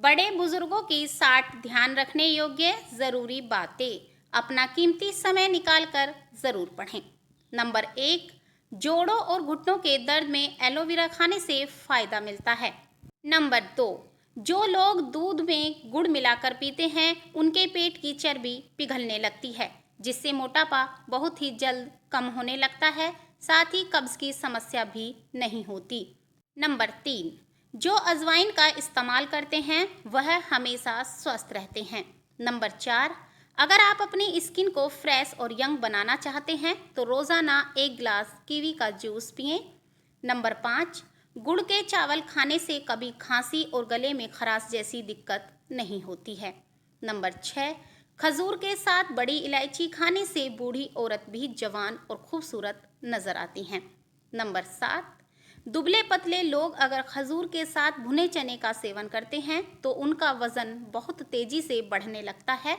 बड़े बुजुर्गों की 60 ध्यान रखने योग्य ज़रूरी बातें अपना कीमती समय निकालकर ज़रूर पढ़ें। नंबर 1, जोड़ों और घुटनों के दर्द में एलोवेरा खाने से फ़ायदा मिलता है। नंबर 2, जो लोग दूध में गुड़ मिलाकर पीते हैं उनके पेट की चर्बी पिघलने लगती है, जिससे मोटापा बहुत ही जल्द कम होने लगता है, साथ ही कब्ज़ की समस्या भी नहीं होती। नंबर 3, जो अजवाइन का इस्तेमाल करते हैं वह हमेशा स्वस्थ रहते हैं। नंबर 4, अगर आप अपनी स्किन को फ्रेश और यंग बनाना चाहते हैं तो रोज़ाना 1 गिलास कीवी का जूस पिएं। नंबर 5, गुड़ के चावल खाने से कभी खांसी और गले में खराश जैसी दिक्कत नहीं होती है। नंबर 6, खजूर के साथ बड़ी इलायची खाने से बूढ़ी औरत भी जवान और खूबसूरत नजर आती हैं। नंबर 7, दुबले पतले लोग अगर खजूर के साथ भुने चने का सेवन करते हैं तो उनका वजन बहुत तेजी से बढ़ने लगता है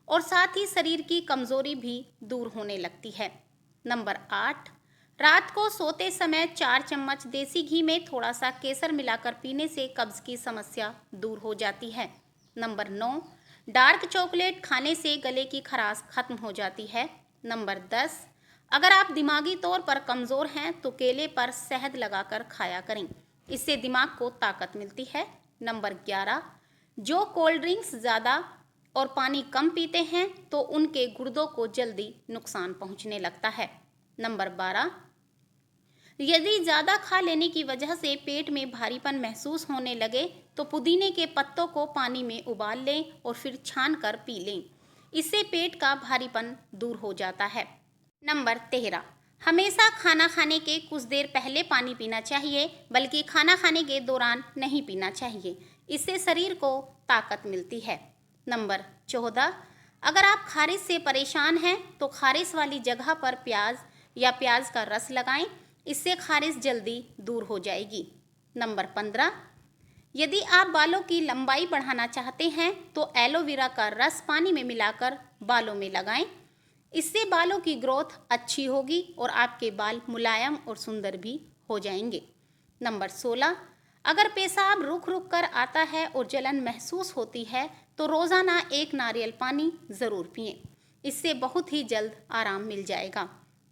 और साथ ही शरीर की कमजोरी भी दूर होने लगती है। नंबर 8, रात को सोते समय 4 चम्मच देसी घी में थोड़ा सा केसर मिलाकर पीने से कब्ज की समस्या दूर हो जाती है। नंबर 9, डार्क चॉकलेट खाने से गले की खराश खत्म हो जाती है। नंबर 10, अगर आप दिमागी तौर पर कमज़ोर हैं तो केले पर शहद लगाकर खाया करें, इससे दिमाग को ताकत मिलती है। नंबर 11, जो कोल्ड ड्रिंक्स ज़्यादा और पानी कम पीते हैं तो उनके गुर्दों को जल्दी नुकसान पहुंचने लगता है। नंबर 12, यदि ज़्यादा खा लेने की वजह से पेट में भारीपन महसूस होने लगे तो पुदीने के पत्तों को पानी में उबाल लें और फिर छान कर पी लें, इससे पेट का भारीपन दूर हो जाता है। नंबर 13, हमेशा खाना खाने के कुछ देर पहले पानी पीना चाहिए, बल्कि खाना खाने के दौरान नहीं पीना चाहिए, इससे शरीर को ताकत मिलती है। नंबर 14, अगर आप खारिश से परेशान हैं तो खारिश वाली जगह पर प्याज या प्याज का रस लगाएं, इससे खारिश जल्दी दूर हो जाएगी। नंबर 15, यदि आप बालों की लंबाई बढ़ाना चाहते हैं तो एलोवेरा का रस पानी में मिलाकर बालों में लगाएं, इससे बालों की ग्रोथ अच्छी होगी और आपके बाल मुलायम और सुंदर भी हो जाएंगे। नंबर 16, अगर पेशाब रुक रुक कर आता है और जलन महसूस होती है तो रोज़ाना 1 नारियल पानी ज़रूर पिएं, इससे बहुत ही जल्द आराम मिल जाएगा।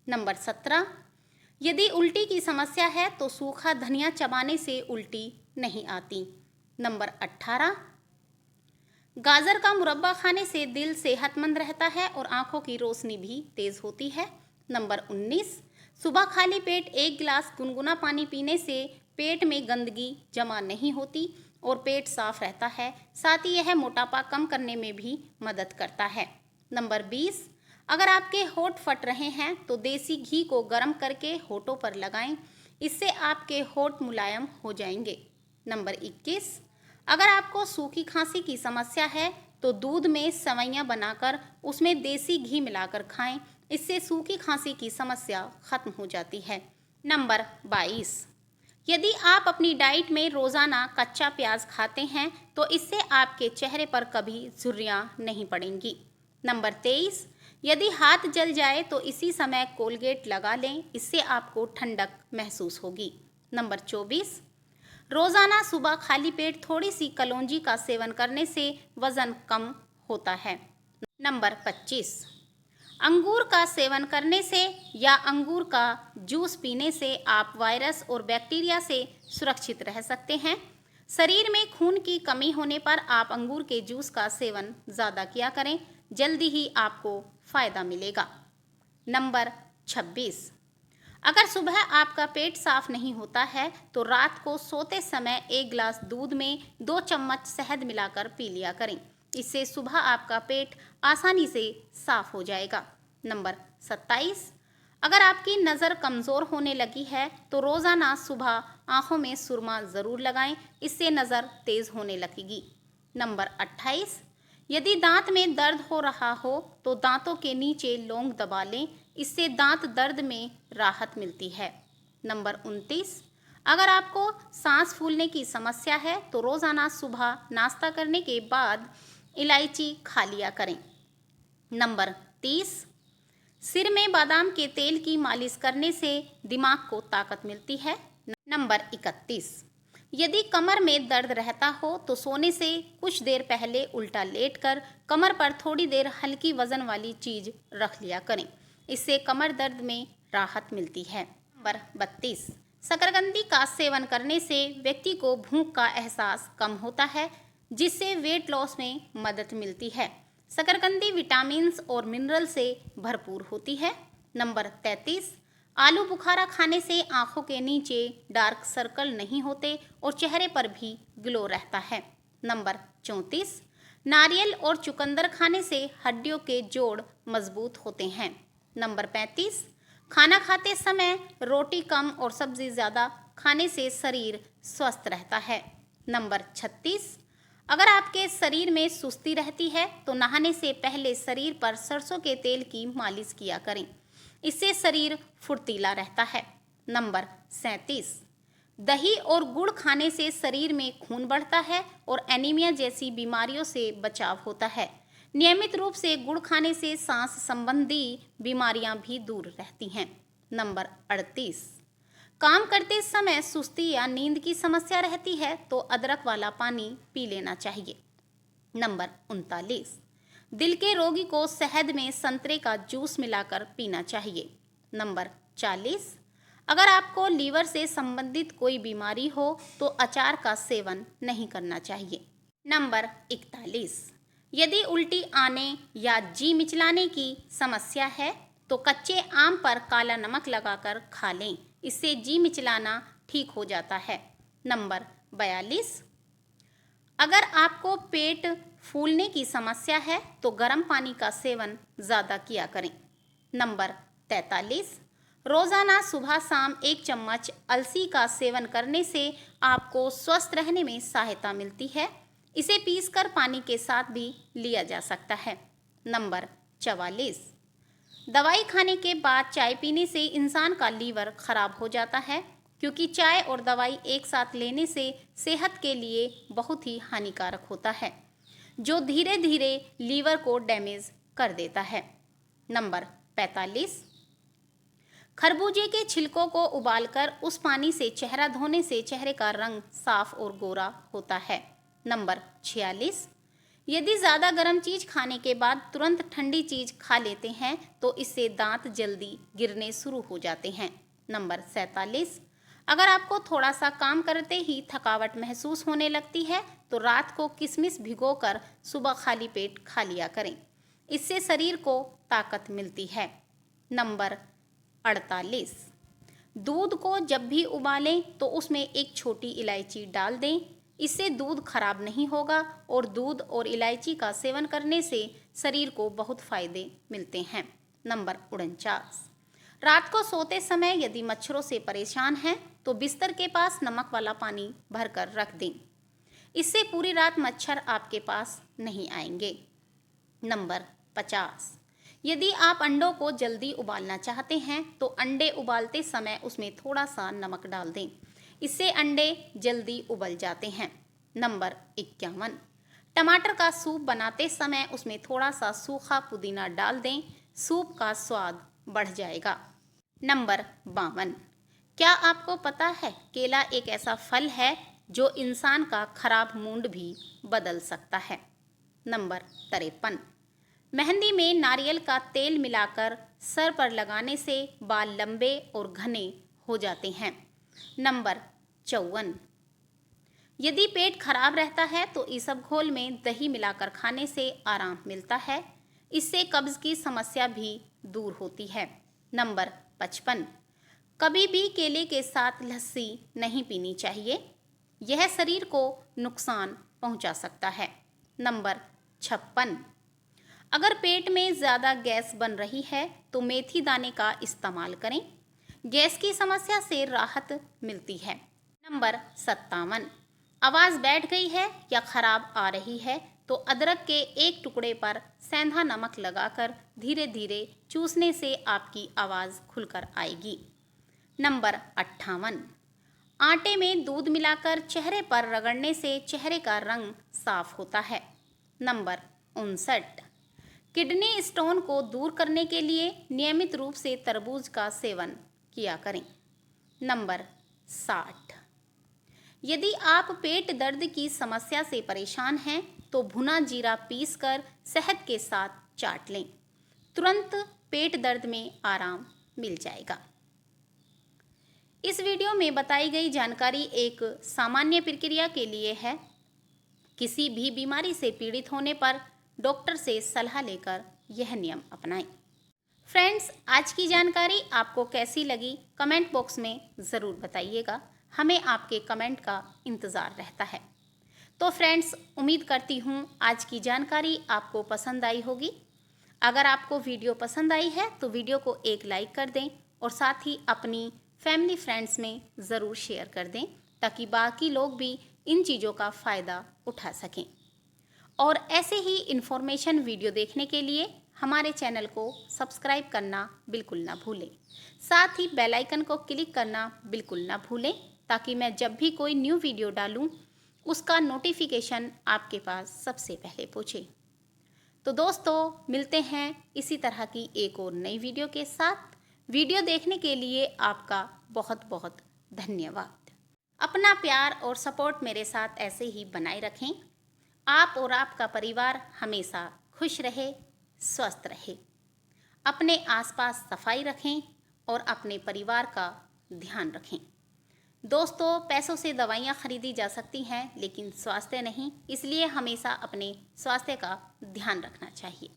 नंबर 17, यदि उल्टी की समस्या है तो सूखा धनिया चबाने से उल्टी नहीं आती। नंबर 18, गाजर का मुरब्बा खाने से दिल सेहतमंद रहता है और आंखों की रोशनी भी तेज होती है। नंबर 19, सुबह खाली पेट 1 गिलास गुनगुना पानी पीने से पेट में गंदगी जमा नहीं होती और पेट साफ रहता है, साथ ही यह मोटापा कम करने में भी मदद करता है। नंबर 20, अगर आपके होंठ फट रहे हैं तो देसी घी को गर्म करके होठों पर लगाएं, इससे आपके होंठ मुलायम हो जाएंगे। नंबर 21, अगर आपको सूखी खांसी की समस्या है तो दूध में सेवइयां बनाकर उसमें देसी घी मिलाकर खाएं, इससे सूखी खांसी की समस्या खत्म हो जाती है। नंबर 22, यदि आप अपनी डाइट में रोज़ाना कच्चा प्याज खाते हैं तो इससे आपके चेहरे पर कभी झुर्रियां नहीं पड़ेंगी। नंबर 23, यदि हाथ जल जाए तो इसी समय कोलगेट लगा लें, इससे आपको ठंडक महसूस होगी। नंबर 24, रोज़ाना सुबह खाली पेट थोड़ी सी कलौंजी का सेवन करने से वज़न कम होता है। नंबर 25, अंगूर का सेवन करने से या अंगूर का जूस पीने से आप वायरस और बैक्टीरिया से सुरक्षित रह सकते हैं। शरीर में खून की कमी होने पर आप अंगूर के जूस का सेवन ज़्यादा किया करें, जल्दी ही आपको फ़ायदा मिलेगा। नंबर 26, अगर सुबह आपका पेट साफ नहीं होता है तो रात को सोते समय 1 गिलास दूध में 2 चम्मच शहद मिलाकर पी लिया करें, इससे सुबह आपका पेट आसानी से साफ हो जाएगा। नंबर 27, अगर आपकी नज़र कमज़ोर होने लगी है तो रोज़ाना सुबह आँखों में सुरमा ज़रूर लगाएं, इससे नज़र तेज़ होने लगेगी। नंबर 28, यदि दांत में दर्द हो रहा हो तो दांतों के नीचे लौंग दबा लें, इससे दांत दर्द में राहत मिलती है। नंबर 29, अगर आपको सांस फूलने की समस्या है तो रोज़ाना सुबह नाश्ता करने के बाद इलायची खा लिया करें। नंबर 30, सिर में बादाम के तेल की मालिश करने से दिमाग को ताकत मिलती है। नंबर 31, यदि कमर में दर्द रहता हो तो सोने से कुछ देर पहले उल्टा लेटकर कमर पर थोड़ी देर हल्की वजन वाली चीज रख लिया करें। इससे कमर दर्द में राहत मिलती है। नंबर 32, शकरकंदी का सेवन करने से व्यक्ति को भूख का एहसास कम होता है, जिससे वेट लॉस में मदद मिलती है। शकरकंदी विटामिन और मिनरल से भरपूर होती है। नंबर 33, आलू बुखारा खाने से आंखों के नीचे डार्क सर्कल नहीं होते और चेहरे पर भी ग्लो रहता है। नंबर 34, नारियल और चुकंदर खाने से हड्डियों के जोड़ मजबूत होते हैं। नंबर 35, खाना खाते समय रोटी कम और सब्जी ज़्यादा खाने से शरीर स्वस्थ रहता है। नंबर 36, अगर आपके शरीर में सुस्ती रहती है तो नहाने से पहले शरीर पर सरसों के तेल की मालिश किया करें। इससे शरीर फुर्तीला रहता है। नंबर 37, दही और गुड़ खाने से शरीर में खून बढ़ता है और एनीमिया जैसी बीमारियों से बचाव होता है। नियमित रूप से गुड़ खाने से सांस संबंधी बीमारियां भी दूर रहती हैं। नंबर 38, काम करते समय सुस्ती या नींद की समस्या रहती है तो अदरक वाला पानी पी लेना चाहिए। नंबर 39, दिल के रोगी को शहद में संतरे का जूस मिलाकर पीना चाहिए। नंबर 40, अगर आपको लीवर से संबंधित कोई बीमारी हो तो अचार का सेवन नहीं करना चाहिए। नंबर 41, यदि उल्टी आने या जी मिचलाने की समस्या है तो कच्चे आम पर काला नमक लगाकर खा लें। इससे जी मिचलाना ठीक हो जाता है। नंबर 42, अगर आपको पेट फूलने की समस्या है तो गर्म पानी का सेवन ज़्यादा किया करें। नंबर 43, रोज़ाना सुबह शाम 1 चम्मच अलसी का सेवन करने से आपको स्वस्थ रहने में सहायता मिलती है। इसे पीसकर पानी के साथ भी लिया जा सकता है। नंबर 44, दवाई खाने के बाद चाय पीने से इंसान का लीवर खराब हो जाता है, क्योंकि चाय और दवाई एक साथ लेने से सेहत के लिए बहुत ही हानिकारक होता है, जो धीरे धीरे लीवर को डैमेज कर देता है। नंबर 45, खरबूजे के छिलकों को उबालकर उस पानी से चेहरा धोने से चेहरे का रंग साफ और गोरा होता है। नंबर 46, यदि ज़्यादा गर्म चीज़ खाने के बाद तुरंत ठंडी चीज़ खा लेते हैं तो इससे दांत जल्दी गिरने शुरू हो जाते हैं। नंबर 47, अगर आपको थोड़ा सा काम करते ही थकावट महसूस होने लगती है तो रात को किशमिश भिगोकर सुबह खाली पेट खा लिया करें। इससे शरीर को ताकत मिलती है। नंबर 48, दूध को जब भी उबालें तो उसमें एक छोटी इलायची डाल दें। इससे दूध खराब नहीं होगा और दूध और इलायची का सेवन करने से शरीर को बहुत फायदे मिलते हैं। नंबर 49, रात को सोते समय यदि मच्छरों से परेशान हैं तो बिस्तर के पास नमक वाला पानी भरकर रख दें। इससे पूरी रात मच्छर आपके पास नहीं आएंगे। नंबर 50, यदि आप अंडों को जल्दी उबालना चाहते हैं तो अंडे उबालते समय उसमें थोड़ा सा नमक डाल दें। इससे अंडे जल्दी उबल जाते हैं। नंबर 51, टमाटर का सूप बनाते समय उसमें थोड़ा सा सूखा पुदीना डाल दें। सूप का स्वाद बढ़ जाएगा। नंबर 52, क्या आपको पता है केला एक ऐसा फल है जो इंसान का खराब मूड भी बदल सकता है। नंबर 53, मेहंदी में नारियल का तेल मिलाकर सर पर लगाने से बाल लंबे और घने हो जाते हैं। नंबर 54, यदि पेट खराब रहता है तो इसबगोल में दही मिलाकर खाने से आराम मिलता है। इससे कब्ज की समस्या भी दूर होती है। नंबर 55, कभी भी केले के साथ लस्सी नहीं पीनी चाहिए, यह शरीर को नुकसान पहुंचा सकता है। नंबर 56, अगर पेट में ज़्यादा गैस बन रही है तो मेथी दाने का इस्तेमाल करें। गैस की समस्या से राहत मिलती है। नंबर 57, आवाज़ बैठ गई है या खराब आ रही है तो अदरक के एक टुकड़े पर सेंधा नमक लगाकर धीरे धीरे चूसने से आपकी आवाज़ खुलकर आएगी। नंबर 58, आटे में दूध मिलाकर चेहरे पर रगड़ने से चेहरे का रंग साफ होता है। नंबर 59, किडनी स्टोन को दूर करने के लिए नियमित रूप से तरबूज का सेवन किया करें। नंबर 60, यदि आप पेट दर्द की समस्या से परेशान हैं तो भुना जीरा पीसकर शहद के साथ चाट लें। तुरंत पेट दर्द में आराम मिल जाएगा। इस वीडियो में बताई गई जानकारी एक सामान्य प्रक्रिया के लिए है। किसी भी बीमारी से पीड़ित होने पर डॉक्टर से सलाह लेकर यह नियम अपनाएं। फ्रेंड्स, आज की जानकारी आपको कैसी लगी कमेंट बॉक्स में ज़रूर बताइएगा। हमें आपके कमेंट का इंतज़ार रहता है। तो फ्रेंड्स, उम्मीद करती हूँ आज की जानकारी आपको पसंद आई होगी। अगर आपको वीडियो पसंद आई है तो वीडियो को एक लाइक कर दें और साथ ही अपनी फैमिली फ्रेंड्स में ज़रूर शेयर कर दें ताकि बाकी लोग भी इन चीज़ों का फ़ायदा उठा सकें। और ऐसे ही इन्फॉर्मेशन वीडियो देखने के लिए हमारे चैनल को सब्सक्राइब करना बिल्कुल ना भूलें। साथ ही बेल आइकन को क्लिक करना बिल्कुल ना भूलें ताकि मैं जब भी कोई न्यू वीडियो डालूं उसका नोटिफिकेशन आपके पास सबसे पहले पहुंचे। तो दोस्तों, मिलते हैं इसी तरह की एक और नई वीडियो के साथ। वीडियो देखने के लिए आपका बहुत बहुत धन्यवाद। अपना प्यार और सपोर्ट मेरे साथ ऐसे ही बनाए रखें। आप और आपका परिवार हमेशा खुश रहे, स्वस्थ रहे। अपने आसपास सफाई रखें और अपने परिवार का ध्यान रखें। दोस्तों, पैसों से दवाइयाँ खरीदी जा सकती हैं लेकिन स्वास्थ्य नहीं, इसलिए हमेशा अपने स्वास्थ्य का ध्यान रखना चाहिए।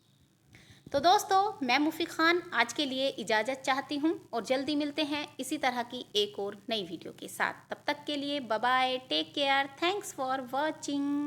तो दोस्तों, मैं मुफी खान आज के लिए इजाज़त चाहती हूँ और जल्दी मिलते हैं इसी तरह की एक और नई वीडियो के साथ। तब तक के लिए bye bye, take care, thanks for watching.